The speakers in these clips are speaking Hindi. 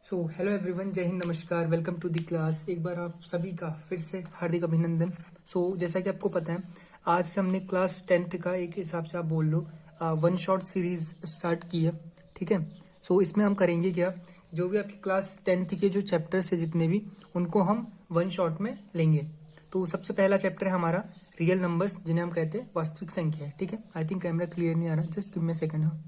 हेलो एवरीवन, जय हिंद, नमस्कार, वेलकम टू दी क्लास। एक बार आप सभी का फिर से हार्दिक अभिनंदन। जैसा कि आपको पता है, आज से हमने क्लास 10th का एक हिसाब से आप बोल लो वन शॉट सीरीज स्टार्ट की है। ठीक है। इसमें हम करेंगे क्या, जो भी आपकी क्लास 10th के जो चैप्टर्स है जितने भी, उनको हम वन शॉट में लेंगे। तो सबसे पहला चैप्टर है हमारा रियल नंबर्स, जिन्हें हम कहते हैं वास्तविक संख्या। ठीक है। आई थिंक कैमरा क्लियर नहीं आ रहा, जस्ट गिव मी सेकंड। हाँ,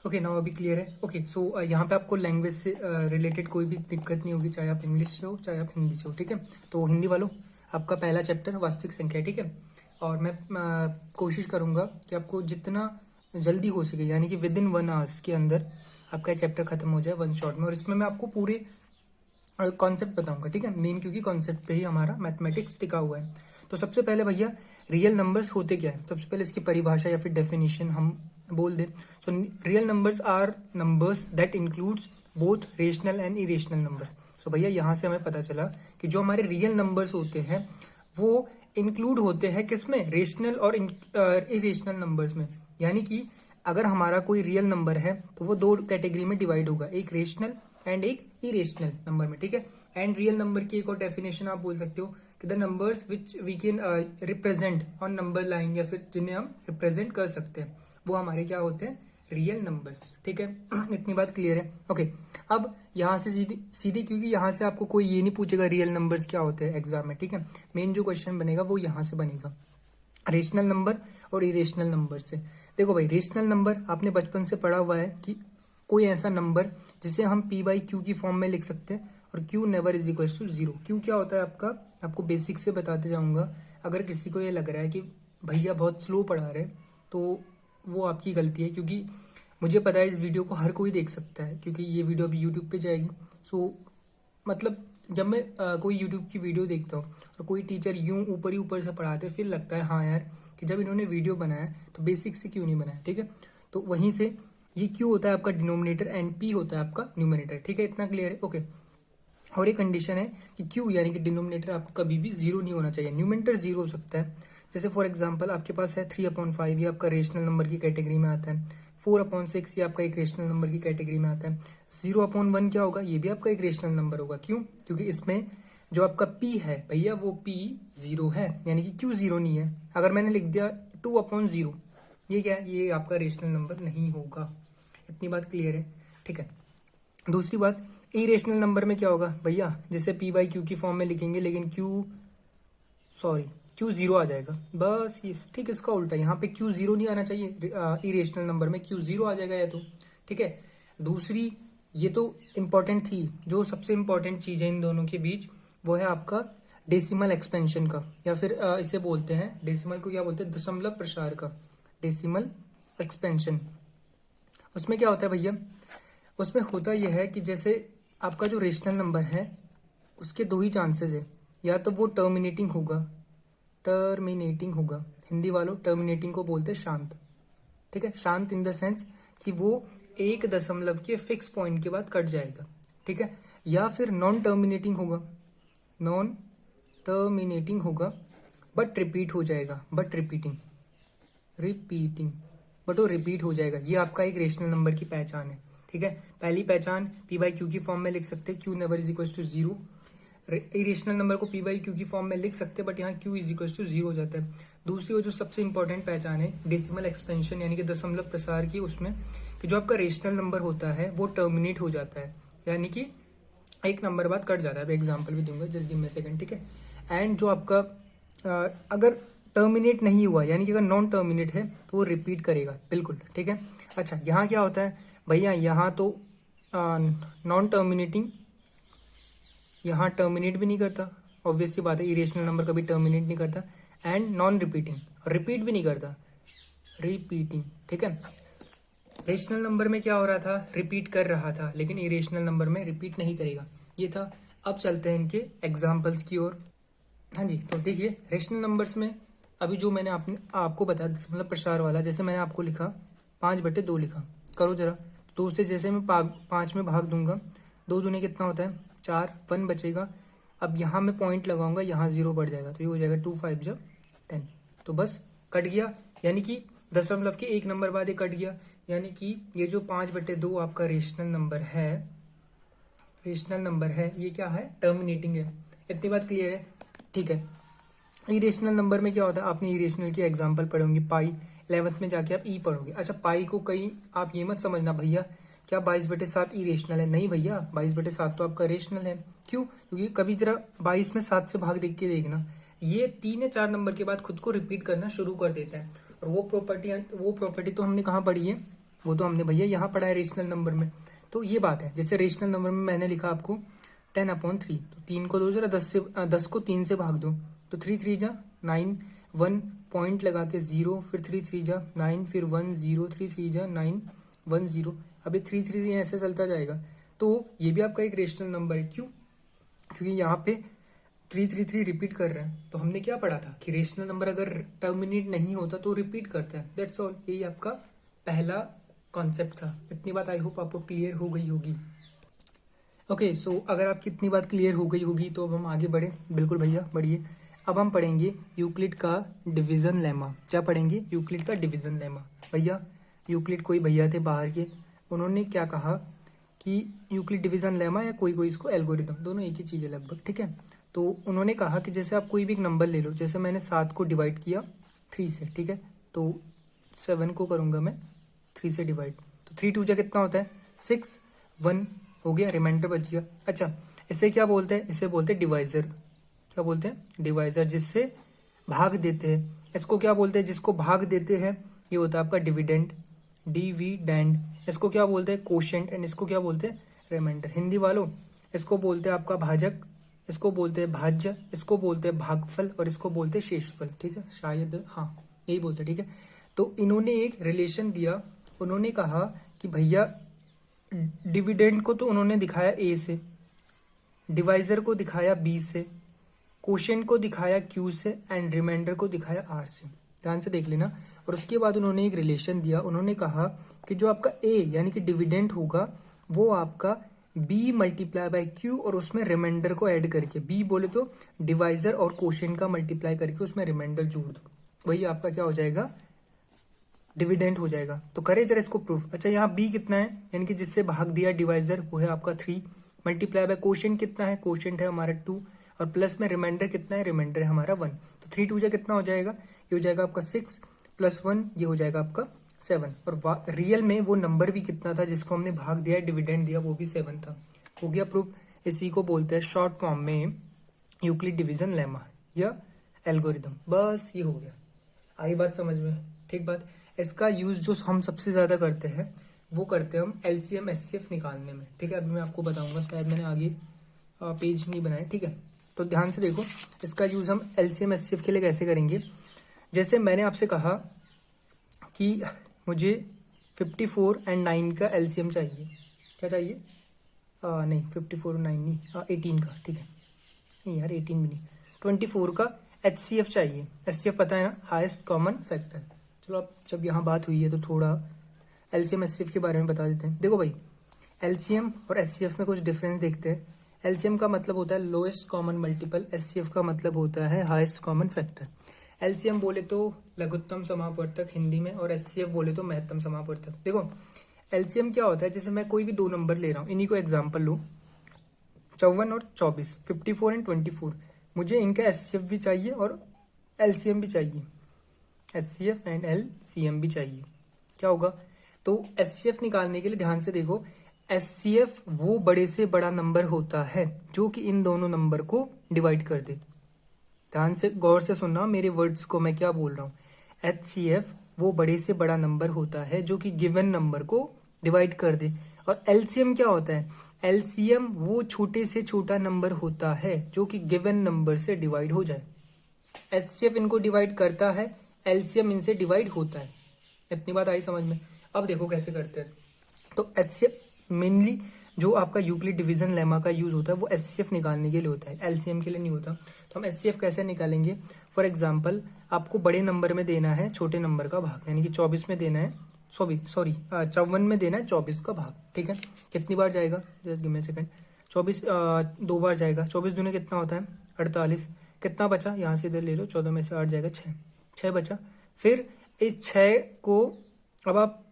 ओके, नाउ अभी क्लियर है। ओके, यहाँ पे आपको लैंग्वेज से रिलेटेड कोई भी दिक्कत नहीं होगी, चाहे आप इंग्लिश से हो चाहे आप हिंदी से हो। ठीक है। तो हिंदी वालों, आपका पहला चैप्टर वास्तविक संख्या है। ठीक है। और मैं कोशिश करूंगा कि आपको जितना जल्दी हो सके, यानी कि विद इन 1 आवर्स के अंदर आपका चैप्टर खत्म हो जाए वन शॉट में। और इसमें मैं आपको पूरे कॉन्सेप्ट बताऊंगा। ठीक है, मेन क्योंकि कॉन्सेप्ट पे ही हमारा मैथमेटिक्स टिका हुआ है। तो सबसे पहले भैया, रियल नंबर्स होते क्या है, सबसे पहले इसकी परिभाषा या फिर डेफिनेशन हम बोल दें। So real numbers are numbers that includes both rational and irrational number. So भैया, यहाँ से हमें पता चला कि जो हमारे रियल नंबर्स होते हैं वो इंक्लूड होते हैं किसमें, रेशनल और इरेशनल नंबर्स में। यानी कि अगर हमारा कोई रियल नंबर है तो वो दो कैटेगरी में डिवाइड होगा, एक रेशनल एंड एक इरेशनल नंबर में। ठीक है। एंड रियल नंबर की एक और डेफिनेशन आप बोल सकते हो कि the numbers which we can represent on number line, या फिर जिन्हें हम रिप्रेजेंट कर सकते हैं, वो हमारे क्या होते हैं, रियल नंबर्स। ठीक है। इतनी बात क्लियर है। ओके, अब यहाँ से सीधी सीधी, क्योंकि यहाँ से आपको कोई ये नहीं पूछेगा रियल नंबर्स क्या होते हैं एग्जाम में। ठीक है। मेन जो क्वेश्चन बनेगा वो यहाँ से बनेगा, रेशनल नंबर और इरेशनल नंबर से। देखो भाई, रेशनल नंबर आपने बचपन से पढ़ा हुआ है कि कोई ऐसा नंबर जिसे हम पी बाई क्यू की फॉर्म में लिख सकते हैं, और Q never is equal to zero. Q क्या होता है आपका, आपको बेसिक से बताते जाऊंगा। अगर किसी को ये लग रहा है कि भैया बहुत स्लो पढ़ा रहे, तो वो आपकी गलती है, क्योंकि मुझे पता है इस वीडियो को हर कोई देख सकता है, क्योंकि ये वीडियो अभी यूट्यूब पे जाएगी। मतलब जब मैं कोई यूट्यूब की वीडियो देखता हूँ और कोई टीचर यूं ऊपर ही ऊपर से पढ़ाते, फिर लगता है हाँ यार, कि जब इन्होंने वीडियो बनाया तो बेसिक से क्यों नहीं बनाया। ठीक है। तो वहीं से ये क्यू होता है आपका डिनोमिनेटर एंड पी होता है आपका न्यूमिनेटर। ठीक है, इतना क्लियर है। ओके, और एक कंडीशन है कि क्यू यानी कि डिनोमिनेटर आपको कभी भी जीरो नहीं होना चाहिए, न्यूमिनेटर जीरो हो सकता है। जैसे फॉर एग्जांपल आपके पास है 3/5, ये आपका रेशनल नंबर की कैटेगरी में आता है। 4/6 ये आपका एक रेशनल नंबर की कैटेगरी में आता है। 0/1 क्या होगा, ये भी आपका एक रेशनल नंबर होगा। क्यों? क्योंकि इसमें जो आपका पी है भैया, वो पी जीरो है, यानी कि क्यू जीरो नहीं है। अगर मैंने लिख दिया 2/0, ये क्या है, ये आपका रेशनल नंबर नहीं होगा। इतनी बात क्लियर है। ठीक है। दूसरी बात, इरेशनल नंबर में क्या होगा भैया, जैसे पी बाई क्यू की फॉर्म में लिखेंगे, लेकिन क्यू जीरो आ जाएगा। बस ठीक इसका उल्टा, यहाँ पे क्यू जीरो नहीं आना चाहिए, इरेशनल नंबर में क्यू जीरो आ जाएगा या तो। ठीक है। दूसरी, ये तो इंपॉर्टेंट थी, जो सबसे इंपॉर्टेंट चीज है इन दोनों के बीच, वो है आपका डेसिमल एक्सपेंशन का, या फिर इसे बोलते हैं, डेसिमल को क्या बोलते हैं, दशमलव प्रसार का, डेसिमल एक्सपेंशन। उसमें क्या होता है भैया, उसमें होता यह है कि जैसे आपका जो रेशनल नंबर है उसके दो ही चांसेस है, या तो वो टर्मिनेटिंग होगा। हिंदी वालों, टर्मिनेटिंग को बोलते हैं शांत। ठीक है, शांत इन द सेंस कि वो एक दशमलव के फिक्स पॉइंट के बाद कट जाएगा। ठीक है। या फिर नॉन टर्मिनेटिंग होगा, बट रिपीट हो जाएगा, रिपीटिंग बट वो रिपीट हो जाएगा। ये आपका एक रेशनल नंबर की पहचान है। ठीक है। पहली पहचान, पी बाई क्यू की फॉर्म में लिख सकते हैं, Q never is equal to zero. Irrational number को पी बाई क्यू की फॉर्म में लिख सकते हैं, बट यहाँ Q is equal to zero हो जाता है। दूसरी, वो जो सबसे इंपॉर्टेंट पहचान है डेसिमल एक्सपेंशन, यानी कि दशमलव प्रसार की, उसमें कि जो आपका रेशनल नंबर होता है वो टर्मिनेट हो जाता है, यानी कि एक नंबर बाद कट जाता है। एग्जाम्पल भी दूंगा, जस्ट गिव मी सेकंड। ठीक है। एंड जो आपका अगर टर्मिनेट नहीं हुआ, यानी कि अगर नॉन टर्मिनेट है, तो वो रिपीट करेगा बिल्कुल। ठीक है। अच्छा, यहाँ क्या होता है भैया, यहाँ तो नॉन टर्मिनेटिंग, यहाँ टर्मिनेट भी नहीं करता, ऑब्वियस सी बात है, इरेशनल नंबर कभी टर्मिनेट नहीं करता। एंड नॉन रिपीटिंग, रिपीट भी नहीं करता, रिपीटिंग। ठीक है। रेशनल नंबर में क्या हो रहा था, रिपीट कर रहा था, लेकिन इरेशनल नंबर में रिपीट नहीं करेगा। ये था। अब चलते हैं इनके एग्जाम्पल्स की ओर। हाँ जी, तो देखिए रेशनल नंबर्स में अभी जो मैंने आपको बताया दशमलव प्रसार वाला, जैसे मैंने आपको लिखा 5/2 लिखा, करो जरा। दो से जैसे मैं 5 में भाग दूंगा, 2 दूनी कितना होता है 4, 1 बचेगा। अब यहाँ मैं पॉइंट लगाऊंगा, यहाँ 0 बढ़ जाएगा, तो ये हो जाएगा 2 5 जब 10, तो बस कट गया। यानी कि दशमलव के एक नंबर बाद ये कट गया, यानी कि ये जो 5/2 आपका रेशनल नंबर है, रेशनल नंबर है, ये क्या है, टर्मिनेटिंग है। इतनी बात क्लियर है, ठीक है। इरेशनल नंबर में क्या होता है, आपने इरेशनल की एग्जांपल पढ़े होंगे, पाई 11th में जाके आप ई पढ़ोगे। अच्छा, पाई को कहीं आप ये मत समझना भैया क्या 22/7 इरेशनल है, नहीं भैया 22/7 तो आपका रेशनल है। क्यों? क्योंकि कभी जरा 22 में 7 से भाग देख के देखना, ये 3 या 4 नंबर के बाद खुद को रिपीट करना शुरू कर देता है। और वो प्रॉपर्टी तो हमने कहाँ पढ़ी है, वो तो हमने भैया यहाँ पढ़ा है रेशनल नंबर में। तो ये बात है, जैसे रेशनल नंबर में मैंने लिखा आपको 10/3, तो 3 को दो जरा 10 को 3 से भाग दो, तो 3 3 जा 9, 1 पॉइंट लगा के 0, फिर 3 3 जा 9, फिर 1 0, 3 3 जा 9 1 0। अभी 3 3 ऐसे चलता जाएगा। तो ये भी आपका एक रेशनल नंबर है। क्यों? क्योंकि यहाँ पे 3 3 3 रिपीट कर रहे हैं। तो हमने क्या पढ़ा था कि रेशनल नंबर अगर टर्मिनेट नहीं होता तो रिपीट करता है, दैट्स ऑल। यही आपका पहला कॉन्सेप्ट था। इतनी बात आई होप आपको क्लियर हो गई होगी। ओके, सो अगर आपकी इतनी बात क्लियर हो गई होगी तो अब हम आगे बढ़े। बिल्कुल भैया बढ़िए। अब हम पढ़ेंगे यूक्लिड का डिवीजन लेमा। क्या पढ़ेंगे? यूक्लिड का डिवीजन लेमा। भैया यूक्लिड कोई भैया थे बाहर के, उन्होंने क्या कहा कि यूक्लिड डिवीजन लेमा या कोई इसको एल्गोरिदम, दोनों एक ही चीज है लगभग, ठीक है। तो उन्होंने कहा कि जैसे आप कोई भी एक नंबर ले लो, जैसे मैंने 7 को डिवाइड किया 3 से, ठीक है, तो 7 को करूंगा मैं 3 से डिवाइड, तो 3 2 जा कितना होता है 6, 1 हो गया, रिमाइंडर बच गया। अच्छा, इसे क्या बोलते हैं? इसे बोलते हैं डिवाइजर। क्या बोलते हैं? डिवाइजर, जिससे भाग देते हैं। इसको क्या बोलते हैं? जिसको भाग देते हैं ये होता है आपका डिविडेंड, डिविडेंड। इसको क्या बोलते हैं? कोशेंट। एंड इसको क्या बोलते हैं? रिमाइंडर। हिंदी वालों, इसको बोलते हैं आपका भाजक, इसको बोलते हैं भाज्य, इसको बोलते हैं भागफल, और इसको बोलते हैं शेषफल, ठीक है, शायद हाँ यही बोलते हैं, ठीक है। तो इन्होंने एक रिलेशन दिया। उन्होंने कहा कि भैया डिविडेंड को तो उन्होंने दिखाया ए से, डिवाइजर को दिखाया बी से, कोशेंट को दिखाया क्यू से, एंड रिमाइंडर को दिखाया आर से। ध्यान से देख लेना। और उसके बाद उन्होंने एक रिलेशन दिया। उन्होंने कहा कि जो आपका ए यानी कि डिविडेंड होगा वो आपका बी मल्टीप्लाई बाय क्यू, और उसमें रिमाइंडर को ऐड करके, बी बोले तो डिवाइजर और कोशेंट का मल्टीप्लाई करके उसमें रिमाइंडर जोड़ दो, वही आपका क्या हो जाएगा? डिविडेंड हो जाएगा। तो करे जरा इसको प्रूफ। अच्छा, यहाँ बी कितना है, यानी कि जिससे भाग दिया डिवाइजर, वो है आपका 3, मल्टीप्लाई बाय कोशेंट कितना है, कोशेंट है हमारा 2, और प्लस में रिमाइंडर कितना है, रिमाइंडर है हमारा 1। तो 3 2 जा कितना हो जाएगा? ये हो जाएगा आपका 6 + 1, ये हो जाएगा आपका 7। और रियल में वो नंबर भी कितना था जिसको हमने भाग दिया, डिविडेंड दिया, वो भी 7 था। हो गया प्रूफ। इसी को बोलते हैं शॉर्ट फॉर्म में यूक्लिड डिवीजन लेमा या एल्गोरिदम। बस ये हो गया। आई बात समझ में? ठीक बात। इसका यूज जो हम सबसे ज्यादा करते हैं वो करते हैं हम एलसीएम एचसीएफ निकालने में, ठीक है। अभी मैं आपको बताऊंगा, शायद मैंने आगे पेज नहीं बनाया, ठीक है। तो ध्यान से देखो, इसका यूज हम एलसीएम एचसीएफ के लिए कैसे करेंगे। जैसे मैंने आपसे कहा कि मुझे 54 और 9 का एलसीएम चाहिए। क्या चाहिए? नहीं 54 और 9 नहीं, 18 का, ठीक है। नहीं यार 18 भी नहीं, 24 का एचसीएफ चाहिए। एचसीएफ पता है ना, हाईएस्ट कॉमन फैक्टर। चलो अब जब यहाँ बात हुई है तो थोड़ा एलसीएम एचसीएफ के बारे में बता देते हैं। देखो भाई, एलसीएम और एचसीएफ में कुछ डिफरेंस देखते हैं। एलसीएम का मतलब होता है लोएस्ट कॉमन मल्टीपल, एचसीएफ का मतलब होता है हाईएस्ट कॉमन फैक्टर। एलसीएम बोले तो लघुत्तम समापवर्तक हिंदी में, और एचसीएफ बोले तो महत्तम समापवर्तक। देखो एलसीएम क्या होता है, जैसे मैं कोई भी दो नंबर ले रहा हूँ, इन्हीं को एग्जाम्पल लूँ, 54 और 24, 54 एंड 24, मुझे इनका एचसीएफ भी चाहिए और एलसीएम भी चाहिए, एचसीएफ एंड एलसीएम भी चाहिए। क्या होगा? तो एचसीएफ निकालने के लिए ध्यान से देखो, एचसीएफ वो बड़े से बड़ा नंबर होता है जो कि इन दोनों नंबर को डिवाइड कर दे। ध्यान से गौर से सुनना मेरे वर्ड्स को, मैं क्या बोल रहा हूँ। एचसीएफ वो बड़े से बड़ा नंबर होता है जो कि गिवन नंबर को डिवाइड कर दे। और एलसीएम क्या होता है? एलसीएम वो छोटे से छोटा नंबर होता है जो कि गिवन नंबर से डिवाइड हो जाए। एचसीएफ इनको डिवाइड करता है, एलसीएम इनसे डिवाइड होता है। इतनी बात आई समझ में? अब देखो कैसे करते हैं। तो एचसीएफ मेनली जो आपका यूक्लिड डिवीजन लेमा का यूज होता है वो एचसीएफ निकालने के लिए होता है, एलसीएम के लिए नहीं होता। तो हम एचसीएफ कैसे निकालेंगे? फॉर एग्जांपल, आपको बड़े नंबर में देना है छोटे नंबर का भाग, यानी कि 24 में देना है, सॉरी 54 में देना है 24 का भाग, ठीक है। कितनी बार जाएगा? Just give me a second. 24 दो बार जाएगा। 24 दूनी कितना होता है? 48। कितना बचा? यहाँ से इधर ले लो, 14 में से 8 जाएगा 6 बचा। फिर इस 6 को अब आप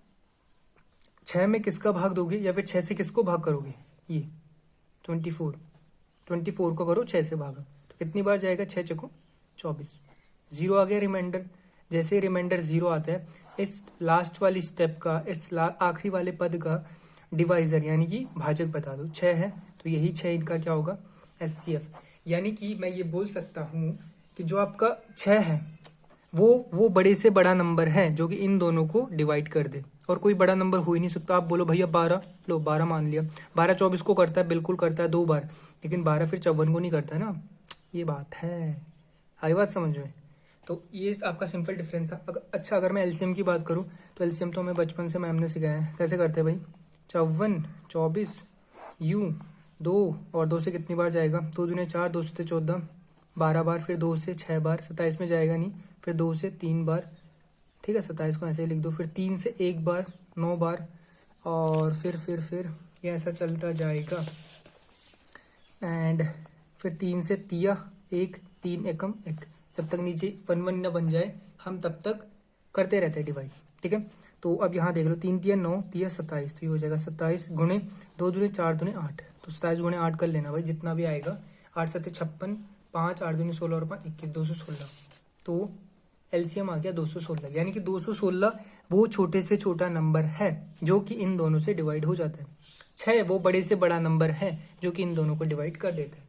6 में किसका भाग दोगे या फिर 6 से किसको भाग करोगे? ये, 24, 24 को करो 6 से भागा तो कितनी बार जाएगा, 6 चको 24, जीरो आ गया रिमाइंडर। जैसे रिमाइंडर जीरो आता है, इस लास्ट वाली स्टेप का, इस आखिरी वाले पद का डिवाइजर यानी कि भाजक बता दो। 6 है तो यही 6 इनका क्या होगा, एचसीएफ। यानी कि मैं ये बोल सकता हूँ कि जो आपका 6 है वो बड़े से बड़ा नंबर है जो कि इन दोनों को डिवाइड कर दे, और कोई बड़ा नंबर हो ही नहीं सकता। आप बोलो भैया 12, लो 12 मान लिया, 12 24 को करता है, बिल्कुल करता है 2 बार, लेकिन 12 फिर 54 को नहीं करता है ना, ये बात है। आई बात समझ में? तो ये आपका सिंपल डिफरेंस था। अच्छा, अगर मैं एलसीएम की बात करूँ तो एलसीएम तो हमें बचपन से मैम ने सिखाया है, कैसे करते हैं भाई, 54 24 यूं 2 और 2 से कितनी बार जाएगा, 2 दूने 4, 2 से 14, 12 बार, फिर 2 से 6 बार, 27 में जाएगा नहीं, फिर 2 से 3 बार, ठीक है 27 को ऐसे ही लिख दो, फिर 3 से 1 बार 9 बार, और फिर ये ऐसा चलता जाएगा। एंड फिर 3 से तिया 1, 3 एकम 1, जब तक नीचे 1 1 न बन जाए हम तब तक करते रहते हैं डिवाइड, ठीक है। तो अब यहाँ देख लो, 3 तिया 9, तिया 27, तो ये हो जाएगा 27 गुणे 2 दूने 4 दूने 8, तो 27 गुणे 8 कर लेना भाई, जितना भी आएगा। 8 7 56, 5 8 दूने 16 और 5 21, 216। तो एलसीएम आ गया 216, यानी कि 216 वो छोटे से छोटा नंबर है जो कि इन दोनों से डिवाइड हो जाता है। 6 वो बड़े से बड़ा नंबर है जो कि इन दोनों को डिवाइड कर देता है।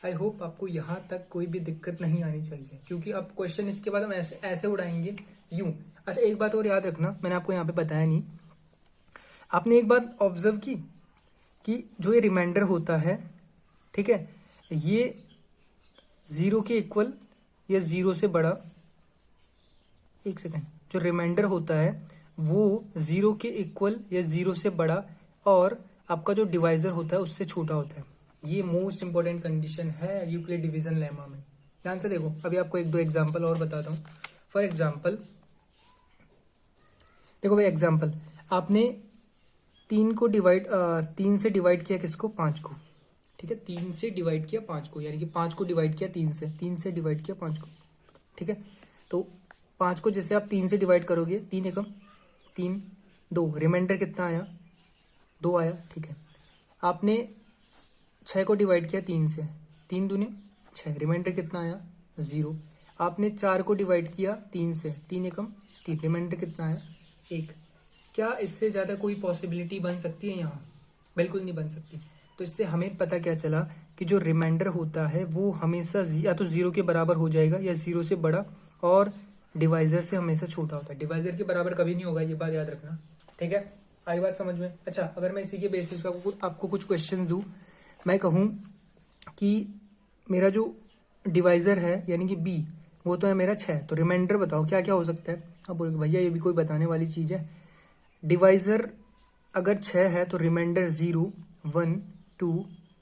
आई होप आपको यहाँ तक कोई भी दिक्कत नहीं आनी चाहिए, क्योंकि अब क्वेश्चन इसके बाद हम ऐसे ऐसे उड़ाएंगे यूं। अच्छा, एक बात और याद रखना, मैंने आपको यहाँ पे बताया नहीं, आपने एक बात ऑब्जर्व की कि जो ये रिमाइंडर होता है, ठीक है, ये 0 के इक्वल या 0 से बड़ा, एक सेकेंड, जो रिमाइंडर होता है वो 0 के इक्वल या 0 से बड़ा, और आपका जो डिवाइजर होता है उससे छोटा होता है। ये मोस्ट इंपॉर्टेंट कंडीशन है यूक्लिड डिवीजन लेमा में। ध्यान से देखो, अभी आपको एक दो एग्जांपल और बताता हूँ। फॉर एग्जांपल देखो भाई, एग्जांपल आपने 3 से डिवाइड किया किसको, 5 को, ठीक है, 3 से डिवाइड किया 5 को, यानी कि 5 को डिवाइड किया 3 से डिवाइड किया 5 को, ठीक है। तो 5 को जैसे आप 3 से डिवाइड करोगे, 3 एकम 3, 2, रिमाइंडर कितना आया, 2 आया, ठीक है। आपने 6 को डिवाइड किया 3 से, 3 दूने 6, रिमाइंडर कितना आया, 0। आपने 4 को डिवाइड किया 3 से, 3 एकम 3, रिमाइंडर कितना आया, 1। क्या इससे ज़्यादा कोई पॉसिबिलिटी बन सकती है यहाँ? बिल्कुल नहीं बन सकती। तो इससे हमें पता क्या चला कि जो रिमाइंडर होता है वो हमेशा या तो 0 के बराबर हो जाएगा या 0 से बड़ा, और डिवाइजर से हमेशा छोटा होता है। डिवाइजर के बराबर कभी नहीं होगा, ये बात याद रखना, ठीक है। आई बात समझ में? अच्छा, अगर मैं इसी के बेसिस पर आपको कुछ क्वेश्चन दूं, मैं कहूँ कि मेरा जो डिवाइजर है यानी कि बी, वो तो है मेरा 6, तो रिमाइंडर बताओ क्या क्या हो सकता है। अब बोलोगे भैया ये भी कोई बताने वाली चीज़ है, डिवाइजर अगर 6 है तो रिमाइंडर 0 1 2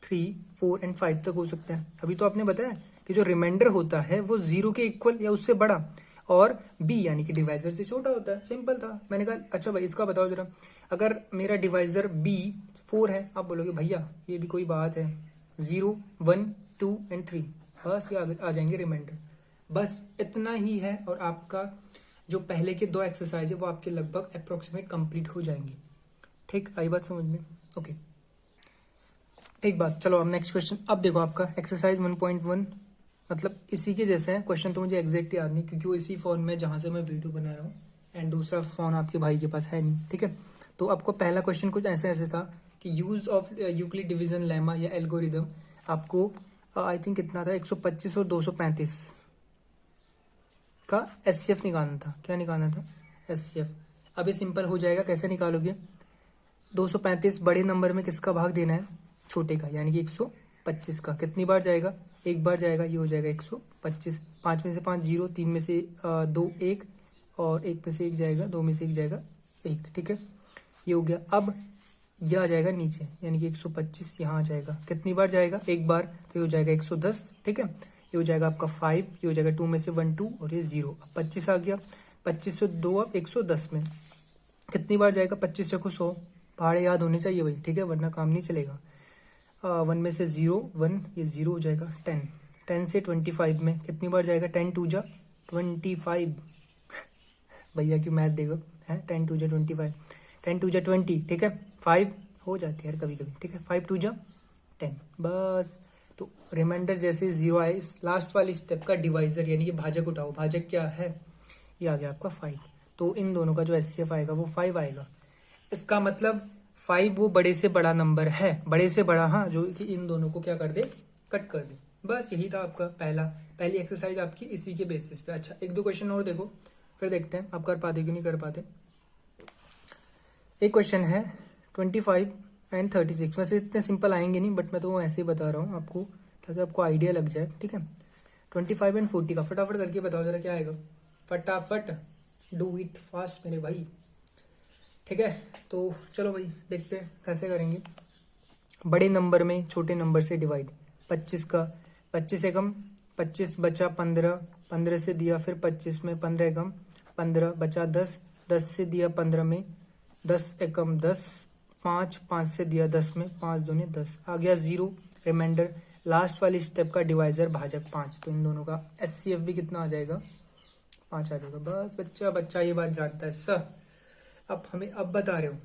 3 4 एंड 5 तक हो सकता है। अभी तो आपने बताया कि जो रिमाइंडर होता है वो 0 के इक्वल या उससे बड़ा, और बी यानी कि डिवाइजर से छोटा होता है। सिंपल था। मैंने कहा अच्छा भाई इसका बताओ जरा, अगर मेरा डिवाइजर बी 4 है, आप बोलोगे भैया ये भी कोई बात है, 0 1 2 एंड 3, बस ये आ जाएंगे रिमाइंडर। बस इतना ही है, और आपका जो पहले के 2 एक्सरसाइज है वो आपके लगभग अप्रोक्सीमेट कंप्लीट हो जाएंगे। ठीक, आई बात समझ में? ओके, ठीक बात। चलो अब नेक्स्ट क्वेश्चन। अब देखो आपका एक्सरसाइज 1.1, मतलब इसी के जैसे है क्वेश्चन, तो मुझे एग्जैक्ट याद नहीं क्योंकि वो इसी फोन में जहां से मैं वीडियो बना रहा हूँ, एंड दूसरा फोन आपके भाई के पास है नहीं, ठीक है। तो आपको पहला क्वेश्चन कुछ ऐसे ऐसे था कि use of Euclid division lemma या एल्गोरिदम, आपको आई थिंक कितना था, 125 और 235 का एचसीएफ निकालना था। क्या निकालना था? एचसीएफ। अब ये सिंपल हो जाएगा, कैसे निकालोगे, 235 बड़े नंबर में किसका भाग देना है, छोटे का, यानी कि 125 का। कितनी बार जाएगा, एक बार जाएगा, ये हो जाएगा 125। 5 में से 5 0, 3 में से 2 1, और 1 में से 1 जाएगा, 2 में से 1 जाएगा 1, ठीक है, ये हो गया। अब ये आ जाएगा नीचे, यानी कि 125 यहाँ आ जाएगा। कितनी बार जाएगा, एक बार, तो ये हो जाएगा 110, ठीक है। ये हो जाएगा आपका 5, ये हो जाएगा 2 में से 1 2, और ये 0। अब 25 आ गया, 25 से 2 अब 110 में कितनी बार जाएगा, 25 से 100, पहाड़े याद होने चाहिए भाई, ठीक है, वरना काम नहीं चलेगा। 1 में से 0 1, ये 0 हो जाएगा। 10 10 से 25 में कितनी बार जाएगा, 10 2 जा 25 भैया की मैथ देखो है, 10 2 जा 25, 10 2 जा 20, ठीक है, 5 हो जाती है यार कभी कभी, ठीक है, 5 2 जा 10। बस, तो रिमाइंडर जैसे 0 आए, इस लास्ट वाली स्टेप का डिवाइजर यानी कि भाजक उठाओ। भाजक क्या है, ये आ गया आपका 5। तो इन दोनों का जो एचसीएफ आएगा वो 5 आएगा। इसका मतलब 5 वो बड़े से बड़ा नंबर है, बड़े से बड़ा, हाँ, जो कि इन दोनों को क्या कर दे, कट कर दे। बस यही था आपका पहली एक्सरसाइज आपकी इसी के बेसिस पे। अच्छा, एक दो क्वेश्चन और देखो, फिर देखते हैं आप कर पाते कि नहीं कर पाते। एक क्वेश्चन है 25 एंड 36। वैसे इतने सिंपल आएंगे नहीं, बट मैं तो ऐसे ही बता रहा हूँ आपको ताकि आपको आइडिया लग जाए, ठीक है। 25 एंड 40 का फटाफट करके बताओ जरा क्या आएगा, फटाफट, डू इट फास्ट मेरे भाई, ठीक है। तो चलो भाई देखते हैं कैसे करेंगे। बड़े नंबर में छोटे नंबर से डिवाइड, 25 का 25 एकम 25 बचा 15, 15 से दिया फिर 25 में 15 एकम 15 बचा 10, 10 से दिया 15 में 10 एकम 10, 5 5 से दिया 10 में 5 दूनी 10, आ गया 0 रिमाइंडर। लास्ट वाली स्टेप का डिवाइजर भाजक 5, तो इन दोनों का एचसीएफ भी कितना आ जाएगा, 5 आ जाएगा। बस बच्चा ये बात जानता है सर, अब हमें अब बता रहे हो,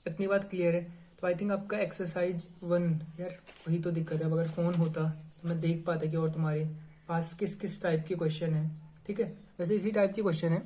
इतनी बात क्लियर है। तो आई थिंक आपका एक्सरसाइज 1, यार वही तो दिक्कत है, अगर फोन होता तो मैं देख पाता कि और तुम्हारे पास किस किस टाइप के क्वेश्चन है, ठीक है। वैसे इसी टाइप के क्वेश्चन है